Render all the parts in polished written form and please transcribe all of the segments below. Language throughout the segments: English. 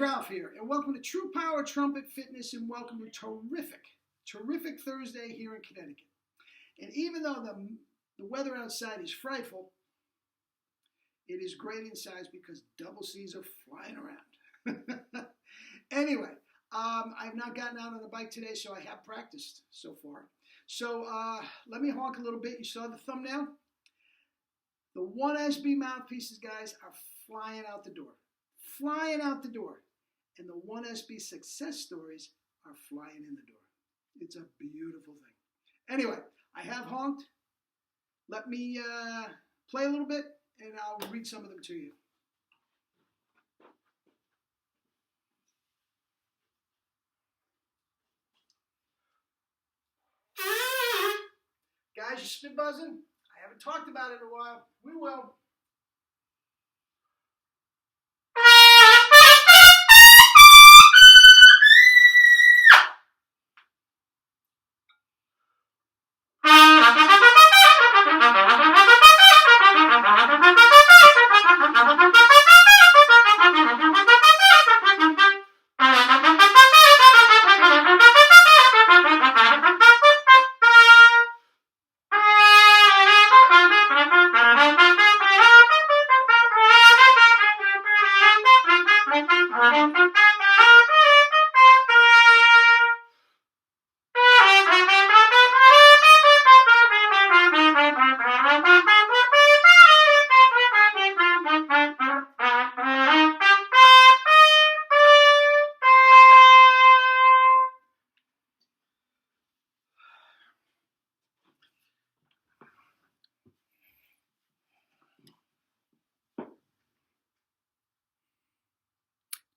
Ralph here, and welcome to True Power Trumpet Fitness, and welcome to terrific Thursday here in Connecticut. And even though the weather outside is frightful, it is great inside because double C's are flying around. Anyway, I've not gotten out on the bike today, so I have practiced so far. So let me honk a little bit. You saw the thumbnail? The 1SB mouthpieces, guys, are flying out the door. Flying out the door. And the 1SB success stories are flying in the door. It's a beautiful thing. Anyway, I have honked. Let me play a little bit, and I'll read some of them to you. Guys, you spit buzzing? I haven't talked about it in a while. We will.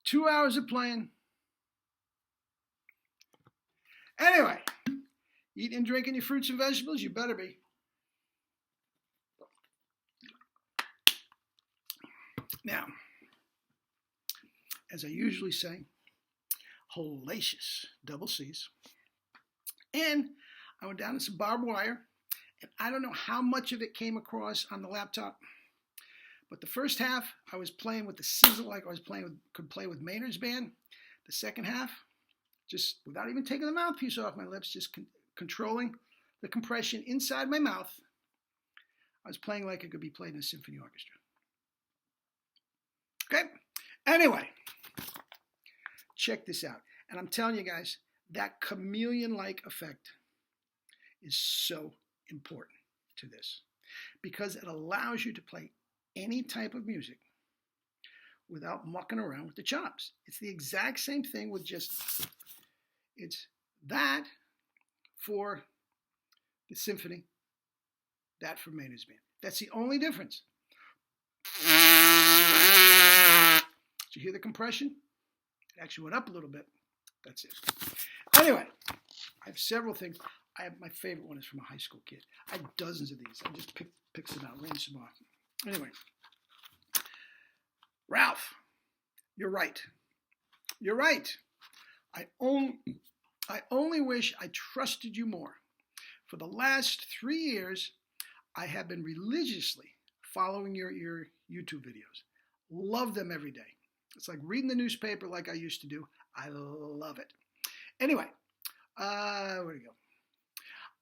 Two hours of playing. Anyway, eating and drinking your fruits and vegetables, you better be. Now, as I usually say, hellacious double C's. And I went down to some barbed wire, and I don't know how much of it came across on the laptop. But the first half, I was playing with the sizzle like I was could play with Maynard's band. The second half, just without even taking the mouthpiece off my lips, just controlling the compression inside my mouth, I was playing like it could be played in a symphony orchestra. Okay? Anyway, check this out. And I'm telling you guys, that chameleon-like effect is so important to this because it allows you to play any type of music without mucking around with the chops. It's the exact same thing with it's that for the symphony, that for Maynard's band. That's the only difference. Did you hear the compression? It actually went up a little bit. That's it. Anyway, I have several things. My favorite one is from a high school kid. I have dozens of these. I just picked some out, ran some off. Anyway, Ralph, you're right. You're right. I only wish I trusted you more. For the last 3 years, I have been religiously following your YouTube videos. Love them every day. It's like reading the newspaper like I used to do. I love it. Anyway, where to go?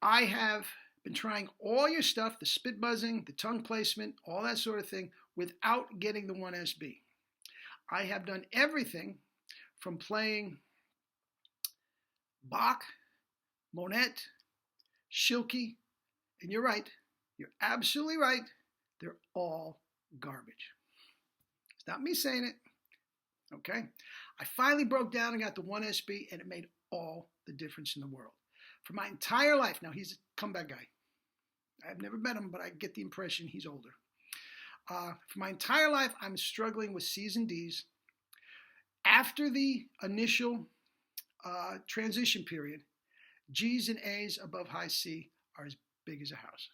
I have been trying all your stuff, the spit buzzing, the tongue placement, all that sort of thing, without getting the 1SB. I have done everything from playing Bach, Monet, Schilke, and you're right, you're absolutely right, they're all garbage. It's not me saying it, okay? I finally broke down and got the 1SB, and it made all the difference in the world. For my entire life, now he's a comeback guy. I've never met him, but I get the impression he's older. For my entire life, I'm struggling with C's and D's. After the initial transition period, G's and A's above high C are as big as a house.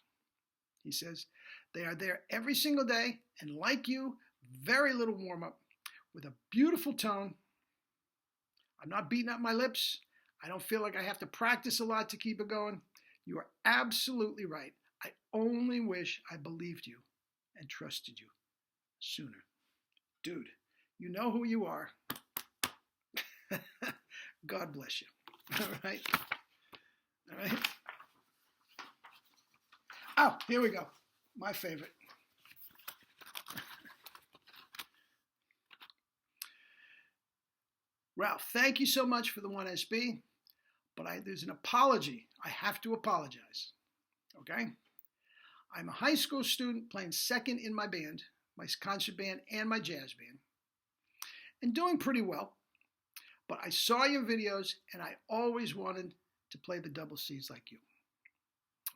He says, they are there every single day, and like you, very little warm-up, with a beautiful tone. I'm not beating up my lips. I don't feel like I have to practice a lot to keep it going. You are absolutely right. I only wish I believed you and trusted you sooner. Dude, you know who you are. God bless you. All right? All right? Oh, here we go. My favorite. Ralph, thank you so much for the 1SB, but there's an apology. I have to apologize. Okay? I'm a high school student playing second in my band, my concert band and my jazz band, and doing pretty well. But I saw your videos and I always wanted to play the double C's like you.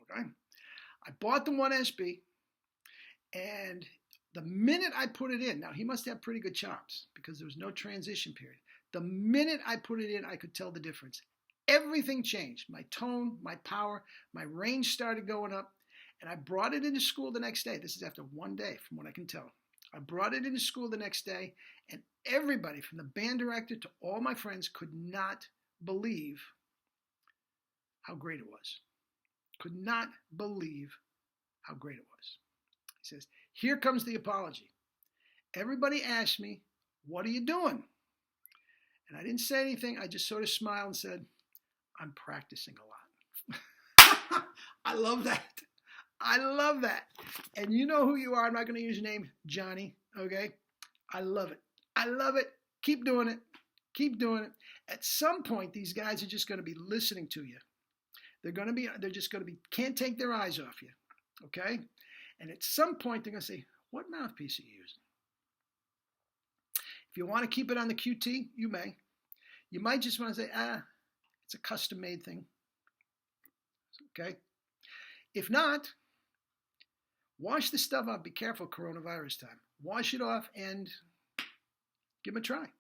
Okay? I bought the 1SB, and the minute I put it in, now he must have pretty good chops because there was no transition period. The minute I put it in, I could tell the difference. Everything changed. My tone, my power, my range started going up, and I brought it into school the next day. This is after one day, from what I can tell. I brought it into school the next day, and everybody from the band director to all my friends could not believe how great it was. Could not believe how great it was. He says, here comes the apology. Everybody asked me, what are you doing? And I didn't say anything. I just sort of smiled and said, I'm practicing a lot. I love that. I love that. And you know who you are. I'm not going to use your name, Johnny. Okay? I love it. I love it. Keep doing it. Keep doing it. At some point, these guys are just going to be listening to you. They're just going to be, can't take their eyes off you. Okay? And at some point, they're going to say, what mouthpiece are you using? If you want to keep it on the QT, you may. You might just want to say, it's a custom-made thing. Okay? If not, wash the stuff off. Be careful, coronavirus time. Wash it off and give them a try.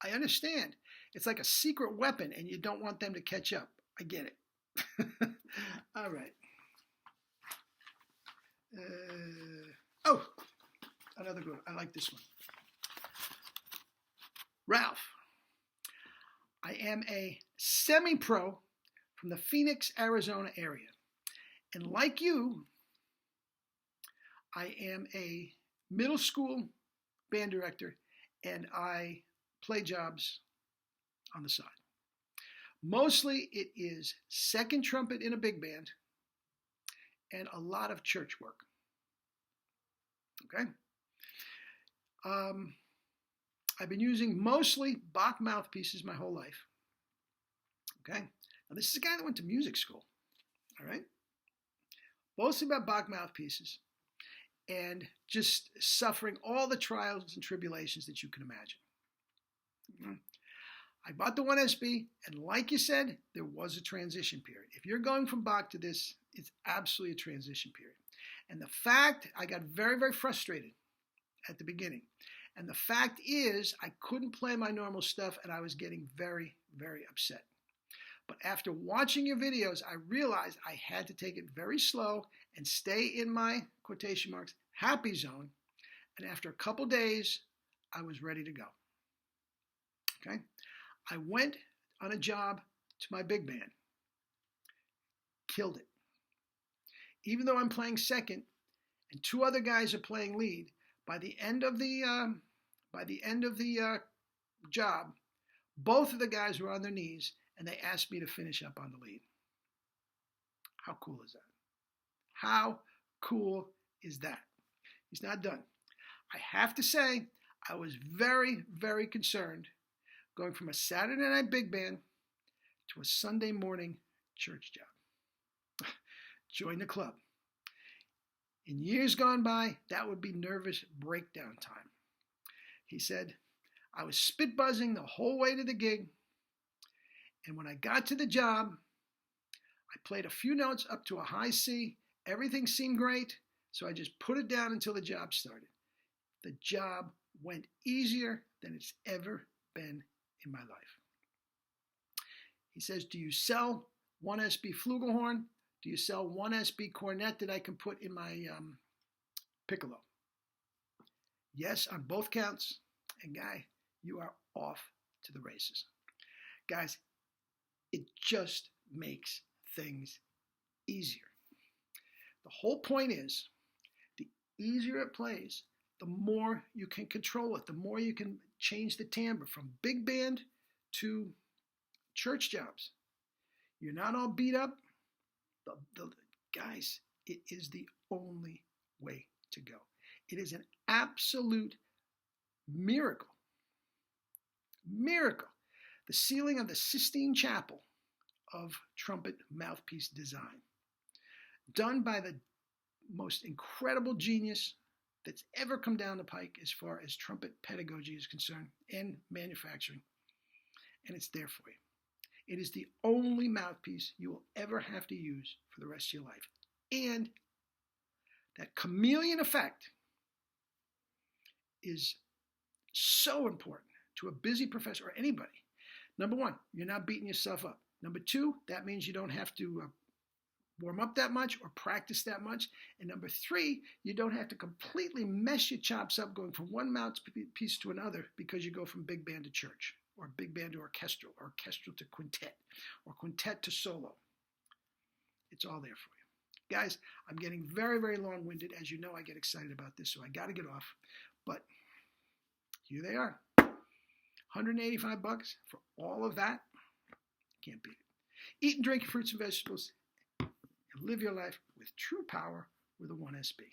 I understand. It's like a secret weapon, and you don't want them to catch up. I get it. All right. Another good one. I like this one. Ralph, I am a semi-pro from the Phoenix, Arizona area. And like you, I am a middle school band director, and I play jobs on the side. Mostly it is second trumpet in a big band and a lot of church work. Okay? I've been using mostly Bach mouthpieces my whole life. Okay? Now this is a guy that went to music school. All right? Mostly about Bach mouthpieces and just suffering all the trials and tribulations that you can imagine. I bought the 1SB, and like you said, there was a transition period. If you're going from Bach to this, it's absolutely a transition period. And the fact, I got very, very frustrated at the beginning. And the fact is, I couldn't play my normal stuff, and I was getting very, very upset. But after watching your videos, I realized I had to take it very slow and stay in my, quotation marks, happy zone. And after a couple days, I was ready to go. Okay? I went on a job to my big band. Killed it. Even though I'm playing second and two other guys are playing lead, by the end of the job, both of the guys were on their knees and they asked me to finish up on the lead. How cool is that? How cool is that? He's not done. I have to say, I was very, very concerned going from a Saturday night big band to a Sunday morning church job. Join the club. In years gone by, that would be nervous breakdown time. He said, I was spit buzzing the whole way to the gig, and when I got to the job, I played a few notes up to a high C. Everything seemed great, so I just put it down until the job started. The job went easier than it's ever been in my life. He says, do you sell 1SB flugelhorn? Do you sell 1SB cornet that I can put in my piccolo? Yes, on both counts. And guy, you are off to the races. Guys, it just makes things easier. The whole point is, the easier it plays, the more you can control it, the more you can change the timbre from big band to church jobs. You're not all beat up. Guys, it is the only way to go. It is an absolute miracle. Miracle. The ceiling of the Sistine Chapel of trumpet mouthpiece design, done by the most incredible genius that's ever come down the pike as far as trumpet pedagogy is concerned and manufacturing. And it's there for you. It is the only mouthpiece you will ever have to use for the rest of your life. And that chameleon effect is so important to a busy professor or anybody. Number one, you're not beating yourself up. Number two, that means you don't have to warm up that much or practice that much. And number three, you don't have to completely mess your chops up going from one mouthpiece to another because you go from big band to church, or big band to orchestral, or orchestral to quintet, or quintet to solo. It's all there for you. Guys, I'm getting very, very long-winded. As you know, I get excited about this, so I got to get off. But here they are. $185 for all of that. Can't beat it. Eat and drink your fruits and vegetables and live your life with true power with a 1SB.